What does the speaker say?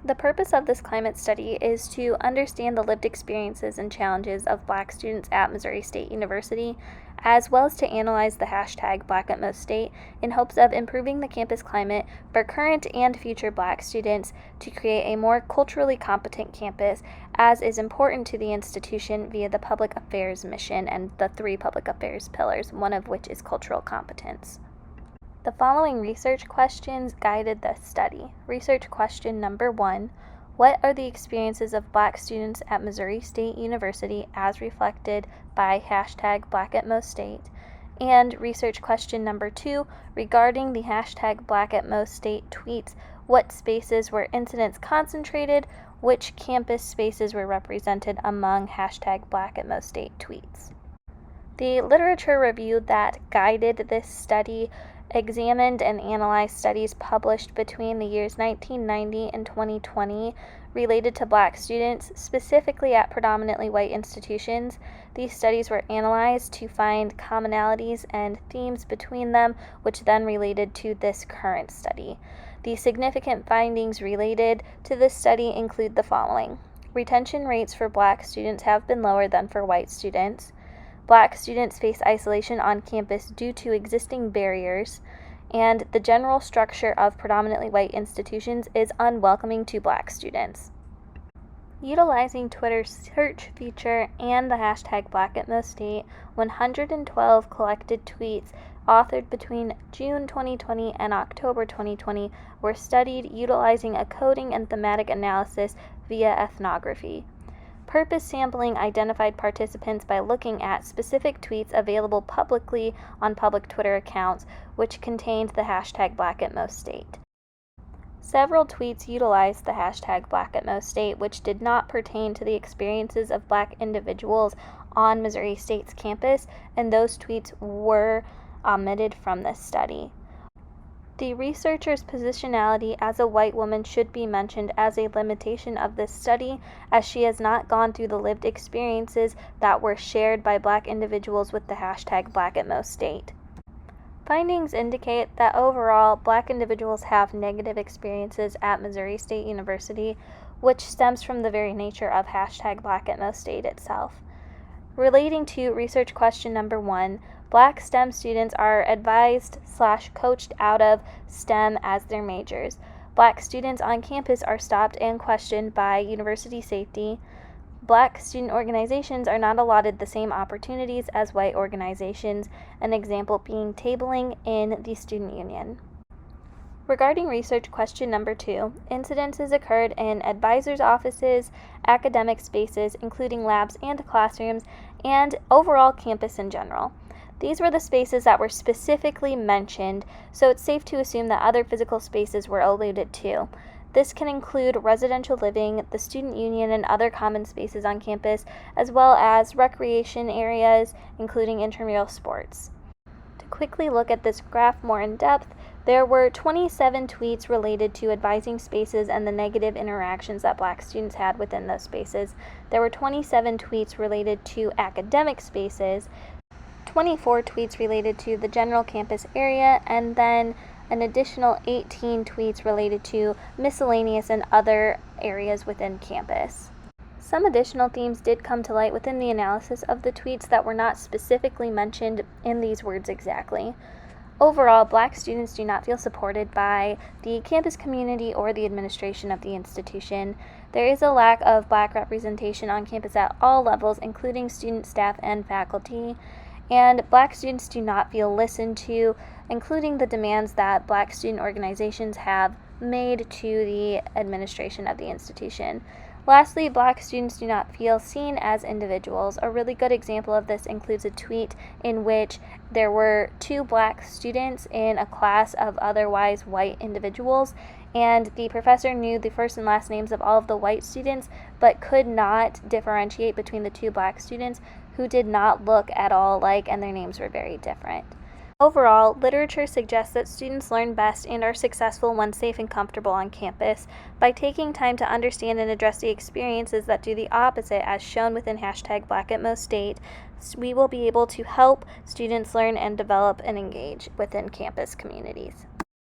The purpose of this climate study is to understand the lived experiences and challenges of Black students at Missouri State University, as well as to analyze the hashtag #BlackAtMostState in hopes of improving the campus climate for current and future Black students to create a more culturally competent campus, as is important to the institution via the public affairs mission and the 3 public affairs pillars, one of which is cultural competence. The following research questions guided the study. Research question number 1, what are the experiences of Black students at Missouri State University as reflected by hashtag #BlackAtMostState? And research question number 2, regarding the hashtag #BlackAtMostState tweets, what spaces were incidents concentrated, which campus spaces were represented among hashtag #BlackAtMostState tweets? The literature review that guided this study examined and analyzed studies published between the years 1990 and 2020 related to Black students, specifically at predominantly white institutions. These studies were analyzed to find commonalities and themes between them, which then related to this current study. The significant findings related to this study include the following. Retention rates for Black students have been lower than for white students. Black students face isolation on campus due to existing barriers, and the general structure of predominantly white institutions is unwelcoming to Black students. Utilizing Twitter's search feature and the hashtag #BlackAtMostState, 112 collected tweets authored between June 2020 and October 2020 were studied utilizing a coding and thematic analysis via ethnography. Purpose sampling identified participants by looking at specific tweets available publicly on public Twitter accounts, which contained the hashtag #BlackAtMostState. Several tweets utilized the hashtag #BlackAtMostState, which did not pertain to the experiences of Black individuals on Missouri State's campus, and those tweets were omitted from this study. The researcher's positionality as a white woman should be mentioned as a limitation of this study, as she has not gone through the lived experiences that were shared by Black individuals with the hashtag #BlackAtMostState. Findings indicate that overall, Black individuals have negative experiences at Missouri State University, which stems from the very nature of hashtag #BlackAtMostState itself. Relating to research question number 1, Black STEM students are advised/coached out of STEM as their majors. Black students on campus are stopped and questioned by university safety. Black student organizations are not allotted the same opportunities as white organizations, an example being tabling in the student union. Regarding research question number 2, incidences occurred in advisors' offices, academic spaces, including labs and classrooms, and overall campus in general. These were the spaces that were specifically mentioned, so it's safe to assume that other physical spaces were alluded to. This can include residential living, the student union, and other common spaces on campus, as well as recreation areas, including intramural sports. To quickly look at this graph more in depth, there were 27 tweets related to advising spaces and the negative interactions that Black students had within those spaces. There were 27 tweets related to academic spaces, 24 tweets related to the general campus area, and then an additional 18 tweets related to miscellaneous and other areas within campus. Some additional themes did come to light within the analysis of the tweets that were not specifically mentioned in these words exactly. Overall, Black students do not feel supported by the campus community or the administration of the institution. There is a lack of Black representation on campus at all levels, including student, staff, and faculty. And Black students do not feel listened to, including the demands that Black student organizations have made to the administration of the institution. Lastly, Black students do not feel seen as individuals. A really good example of this includes a tweet in which there were 2 Black students in a class of otherwise white individuals, and the professor knew the first and last names of all of the white students, but could not differentiate between the 2 Black students who did not look at all alike, and their names were very different. Overall, literature suggests that students learn best and are successful when safe and comfortable on campus. By taking time to understand and address the experiences that do the opposite, as shown within hashtag #BlackAtMostState, we will be able to help students learn and develop and engage within campus communities.